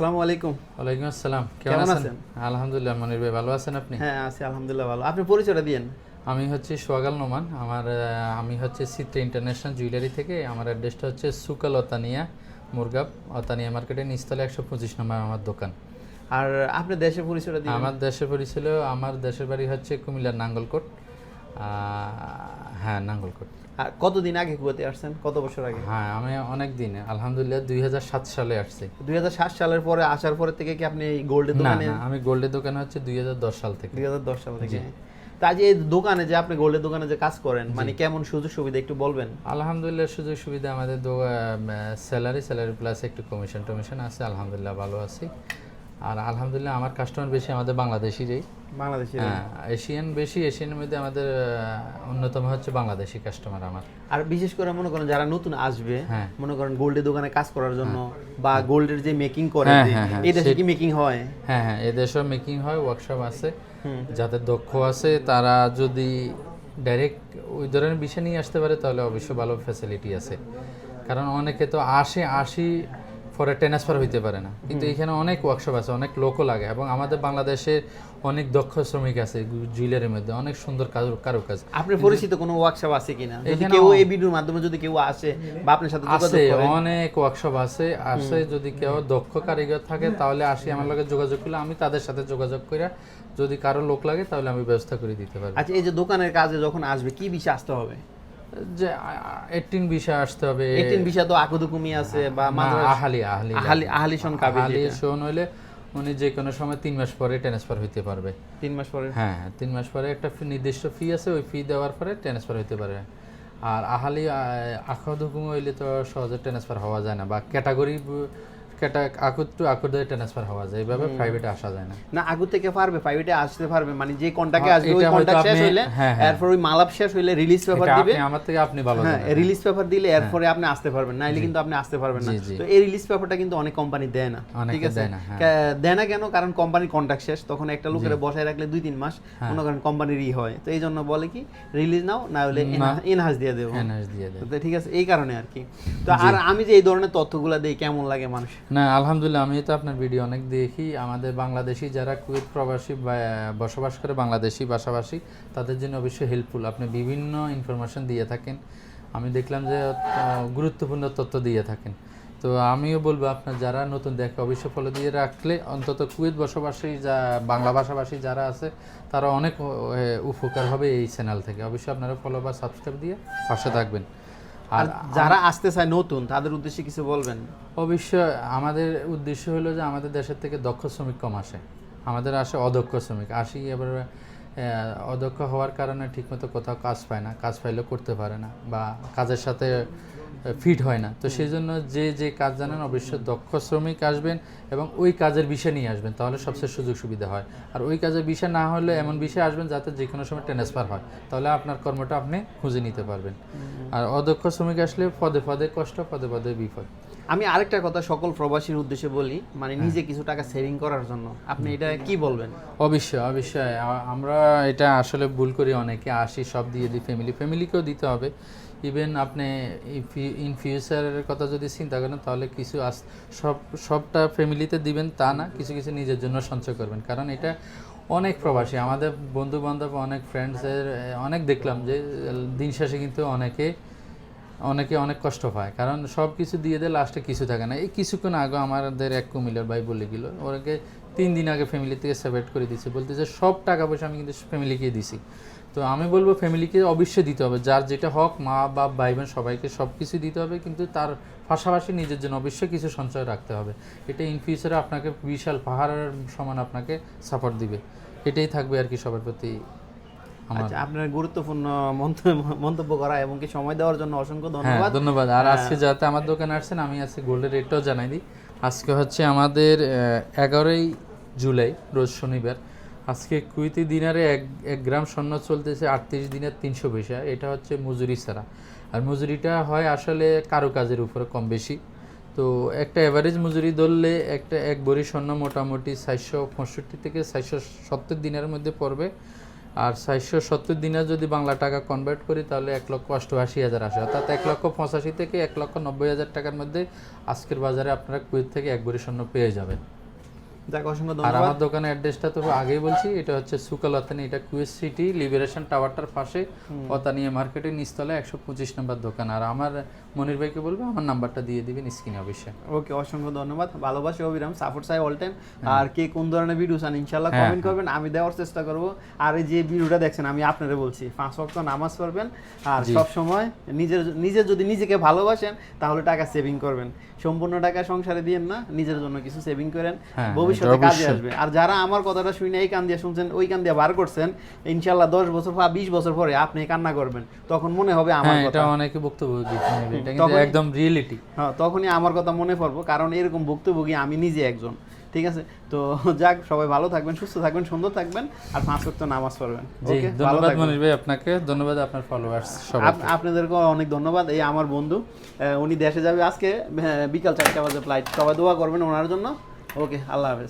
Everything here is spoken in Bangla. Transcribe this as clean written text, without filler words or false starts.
আসসালামু আলাইকুম। ওয়ালাইকুম আসসালাম। কেমন কেমন আছেন? আছেন? আলহামদুলিল্লাহ মনির ভাই, ভালো আছেন আপনি? হ্যাঁ, আছি আলহামদুলিল্লাহ ভালো। আপনি পরিচয়টা দিয়েন। আমি হচ্ছে সোহাগাল নোমান। আমি হচ্ছে চিত্রা ইন্টারন্যাশনাল জুয়েলারি থেকে। আমার অ্যাড্রেসটা হচ্ছে সুকাল অতানিয়া, মুরগাব, অতানিয়া মার্কেটের নিচতলায় 125 নম্বর আমার দোকান। আর আপনি দেশের পরিচয়টা দিবেন। আমার দেশের পরিচয় আমার দেশের বাড়ি হচ্ছে কুমিল্লার নাঙ্গলকোট। হ্যাঁ, নাঙ্গলকোট। আর কতদিন আগে কুয়েতে আসছেন? কত বছর আগে? হ্যাঁ, আমি অনেক দিন, আলহামদুলিল্লাহ 2007 সালে আসছি। 2007 সালের পরে আসার পরে থেকে কি আপনি এই গোল্ডের না দোকানে? না, আমি গোল্ডের দোকানে হচ্ছে 2010 সাল থেকে। 2010 সাল থেকে। জি। তা আজ এই দোকানে যে আপনি গোল্ডের দোকানে যে কাজ করেন, মানে কেমন সুযোগ সুবিধা একটু বলবেন? আলহামদুলিল্লাহ সুযোগ সুবিধা আমাদের স্যালারি প্লাস একটু কমিশন আছে, আলহামদুলিল্লাহ ভালো আছি। আর আলহামদুলিল্লাহ আমার কাস্টমার বেশি আমাদের বাংলাদেশিরই। বাংলাদেশে? হ্যাঁ, এশিয়ানের মধ্যে আমাদের অন্যতম হচ্ছে বাংলাদেশি কাস্টমার আমার। আর বিশেষ করে মনে করেন যারা নতুন আসবে, হ্যাঁ। মনে করেন গোল্ডের দোকানে কাজ করার জন্য বা গোল্ডের যে মেকিং করে, হ্যাঁ, হ্যাঁ, হ্যাঁ, এই দেশে কি মেকিং হয়? হ্যাঁ হ্যাঁ, এদেশেও মেকিং হয়, ওয়ার্কশপ আছে। যাদের দক্ষ আছে তারা যদি ডাইরেক্ট ওই ধরনের বিষয় নিয়ে আসতে পারে তাহলে অবশ্যই ভালো ফ্যাসিলিটি আছে। কারণ অনেকে তো আসি পরে ট্রান্সফার হইতে পারে না, কিন্তু এখানে অনেক ওয়ার্কশপ আছে, অনেক লোকও লাগে, এবং আমাদের বাংলাদেশে অনেক দক্ষ শ্রমিক আছে জুয়েলারির মধ্যে, অনেক সুন্দর কারুকাজ। আপনার পরিচিত কোনো ওয়ার্কশপ আছে কিনা? যদি এখানে কেউ এই ভিডিওর মাধ্যমে যদি কেউ আসে বা আপনার সাথে যোগাযোগ আছে, করে? অনেক ওয়ার্কশপ আছে। যদি কেউ দক্ষ কারিগর থাকে তাহলে আমার লগে যোগাযোগ করলে আমি তাদের সাথে যোগাযোগ করে যদি কারো লোক লাগে তাহলে আমি ব্যবস্থা করে দিতে পারবো। আচ্ছা, এই যে দোকানের কাজে যখন আসবে কি বিষয় আসতে হবে? যে 18 বিষয় আসতে হবে। 18 বিষয় তো আকুদুকুমি আছে বা না, আহালি আহালি আহলি শোন কাবিল। আহালি শোন হইলে উনি যে কোনো সময় 3 মাস পরে ট্রান্সফার হইতে পারবে। 3 মাস পরে? হ্যাঁ, 3 মাস পরে একটা নির্দিষ্ট ফি আছে, ওই ফি দেওয়ার পরে ট্রান্সফার হইতে পারে। আর আহালি আখাদ হুকুম হইলে তো সহজে ট্রান্সফার হওয়া যায় না, বা ক্যাটাগরি আকুদ টু আকুদ ট্রান্সফার হওয়া যায়, এইভাবে প্রাইভেটে আসা যায় না। না, আগু থেকে পারবে, প্রাইভেটে আসতে পারবে, মানে যে কন্টাক্টে হ্যাঁ, আসবে ওই এটা হয়তো কন্টাক্ট শেষ আপনি- হইলে হ্যাঁ, হ্যাঁ। এরপর ওই মালাপ শেষ হইলে রিলিজ পেপার এটা দিবে। আমার থেকে আপনি ভালো হ্যাঁ, জানেন। রিলিজ পেপার দিলে এরপরে আপনি আসতে পারবেন, নাইলে কিন্তু আপনি আসতে পারবেন না। জি, জি। তো এই রিলিজ পেপারটা কিন্তু অনেক কোম্পানি দেয় না। অনেকে ঠিক আছে? দেয় না, হ্যাঁ। দেয় না কেন? কারণ কোম্পানির কন্ট্রাক্ট শেষ, তখন একটা লোকের বসায় রাখলে 2-3 মাস মনে করেন কোম্পানিরই হয়। তো এই জন্য বলে কি রিলিজ নাও, না হলে এনহাস দিয়ে দেবো। এনহাস দিয়ে দেয়। তো ঠিক আছে, এই কারণে আর কি। তো আর আমি যে এই ধরনের তথ্যগুলো দেই কেমন লাগে মানুষ? না, আলহামদুলিল্লাহ আমি তো আপনার ভিডিও অনেক দেখি। আমাদের বাংলাদেশি যারা কুয়েত প্রবাসী বসবাস করে, বাংলাদেশি ভাষাভাষী, তাদের জন্য অবশ্যই হেল্পফুল। আপনি বিভিন্ন ইনফরমেশন দিয়ে থাকেন, আমি দেখলাম যে গুরুত্বপূর্ণ তথ্য দিয়ে থাকেন। তো আমিও বলবো আপনার যারা নতুন দেখে অবশ্যই ফলো দিয়ে রাখলে অন্তত কুয়েত বসবাসী বাংলা ভাষাভাষী যারা আছে তারা অনেক উপকার হবে এই চ্যানেল থেকে। অবশ্যই আপনারা ফলো বা সাবস্ক্রাইব দিয়ে পাশে থাকবেন। আর যারা আসতে চায় নতুন, তাদের উদ্দেশ্যে কিছু বলবেন? অবশ্য আমাদের উদ্দেশ্য হলো যে আমাদের দেশের থেকে দক্ষ শ্রমিক কম আসে, আমাদের আসে অদক্ষ শ্রমিক। এবার অদক্ষ হওয়ার কারণে ঠিকমতো কোথাও কাজ পায় না, কাজ পাইলেও করতে পারে না, বা কাজের সাথে ফিট হয় না। তো সেই জন্য যে কাজ জানেন অবশ্যই দক্ষ শ্রমিক আসবেন এবং ওই কাজের বিষয় নিয়ে আসবেন, তাহলে সবচেয়ে সুযোগ সুবিধা হয়। আর ওই কাজের বিষয় না হলে এমন বিষয় আসবেন যাতে যে কোনো সময় ট্রান্সফার হয়, তাহলে আপনার কর্মটা আপনি খুঁজে নিতে পারবেন। আর অদক্ষ শ্রমিক আসলে পদে পদে কষ্ট, পদে পদে বিপদ। আমি আরেকটা কথা সকল প্রবাসীর উদ্দেশ্যে বলি, মানে নিজে কিছু টাকা সেভিং করার জন্য আপনি এটা কি বলবেন? অবশ্যই আমরা এটা আসলে ভুল করি, অনেকে আসি সব দিয়ে দিই, ফ্যামিলিকেও দিতে হবে। ইভেন আপনি ইন ফিউচারের কথা যদি চিন্তা করেন তাহলে কিছু সবটা ফ্যামিলিতে দিবেন তা না, কিছু কিছু নিজের জন্য সঞ্চয় করবেন। কারণ এটা অনেক প্রবাসী আমাদের বন্ধু বান্ধব, অনেক ফ্রেন্ডসের অনেক দেখলাম যে দিন শেষে কিন্তু অনেকে অনেক কষ্ট পায়, কারণ সব কিছু দিয়ে দেয়, লাস্টে কিছু থাকে না। এই কিছুক্ষণ আগে আমাদের এক কুমিল্লার ভাই বলে গেল, ওরাকে 3 দিন আগে ফ্যামিলি থেকে সেপারেট করে দিচ্ছে, বলতেছে সব টাকা পয়সা আমি কিন্তু ফ্যামিলিকে দিছি। তো আমি বলবো ফ্যামিলিকে অবশ্যই দিতে হবে, যার যেটা হক, মা বাপ ভাই বোন সবাইকে সব কিছু দিতে হবে, কিন্তু তার পাশাপাশি নিজের জন্য অবশ্যই কিছু সঞ্চয় রাখতে হবে। এটা ইন ফিউচারে আপনাকে বিশাল পাহাড়ের সমান আপনাকে সাপোর্ট দিবে। এটাই থাকবে আর কি সবার প্রতি। আচ্ছা, আপনার গুরুত্বপূর্ণ মন্তব্য করা এবং কি সময় দেওয়ার জন্য অসংখ্য হ্যাঁ, ধন্যবাদ। ধন্যবাদ। আর আজকে যাতে আমার দোকানে আসছেন, আমি আজকে গোল্ডের রেটটাও জানাই দিই। আজকে হচ্ছে আমাদের 11ই জুলাই, রোজ শনিবার। আজকে কুইতি দিনারে 1 গ্রাম স্বর্ণ চলতেছে 38 দিনের 300 পয়সা। এটা হচ্ছে মজুরি ছাড়া। আর মজুরিটা হয় আসলে কারুকাজের উপরে কম বেশি। তো একটা অ্যাভারেজ মজুরি ধরলে এক ভরি স্বর্ণ মোটামুটি 465 থেকে 470 দিনের মধ্যে পড়বে। আর 470 দিনে যদি বাংলা টাকা কনভার্ট করি তাহলে 1,88,000 আসে, অর্থাৎ 1,85,000 থেকে 1,90,000 টাকার মধ্যে আজকের বাজারে আপনারা কুয়েত থেকে এক ভরি স্বর্ণ পেয়ে যাবেন। যাক, অসংখ্য আর ধন্যবাদ। আমার দোকানের অ্যাড্রেসটা তো আগেই বলছি, এটা হচ্ছে সুকাল ওতানি, এটা কুয়েত সিটি লিবারেশন টাওয়ারটার পাশে ওতানিয়া মার্কেটের নিচতলায় 125 নম্বর দোকান। আর আমার মনির ভাইকে বলবো আমার নাম্বারটা দিয়ে দিবেন স্ক্রিনে অবশ্যই। ওকে, অসংখ্য ধন্যবাদ। ভালোবাসি অবিরাম, সাপোর্ট চাই অল টাইম। আর কে কোন ধরনের ভিডিও চান ইনশাআল্লাহ কমেন্ট করবেন, আমি দেওয়ার চেষ্টা করব। আর এই যে ভিডিওটা দেখছেন আমি আপনারে বলছি 5 ওয়াক্ত নামাজ পড়বেন আর সব সময় নিজের যদি নিজেকে ভালোবাসেন তাহলে টাকা সেভিং করবেন। সম্পূর্ণ টাকা সংসারে দিয়েন না, নিজের জন্য কিছু সেভিং করেন, ভবিষ্যতে কাজে আসবে। আর যারা আমার কথাটা শুনে এই কান দিয়ে শুনছেন ওই কান দিয়ে বার করছেন, ইনশাআল্লাহ 10 বছর বা 20 বছর পরে আপনি কান্না করবেন, তখন মনে হবে আমার কথা। এটা অনেকে ভুক্তভোগী, এটা কিন্তু একদম রিয়েলিটি। হ্যাঁ, তখনই আমার কথা মনে পড়বো, কারণ এরকম ভুক্তভোগী আমি নিজে একজন। ঠিক আছে, তো যাক, সবাই ভালো থাকবেন, সুস্থ থাকবেন, সুন্দর থাকবেন, আর 5 ওয়াক্ত নামাজ পড়বেন। ওকে, ভালো ধন্যবাদ থাকবেন। মনির ভাই, আপনাকে ধন্যবাদ, আপনার ফলোয়ার্স সবাইকে। আপনাদেরকে অনেক ধন্যবাদ। এই আমার বন্ধু, উনি দেশে যাবে আজকে, বিকাল 4টা বাজে ফ্লাইট। সবাই দোয়া করবেন ওনার জন্য। ওকে, আল্লাহ হাফেজ।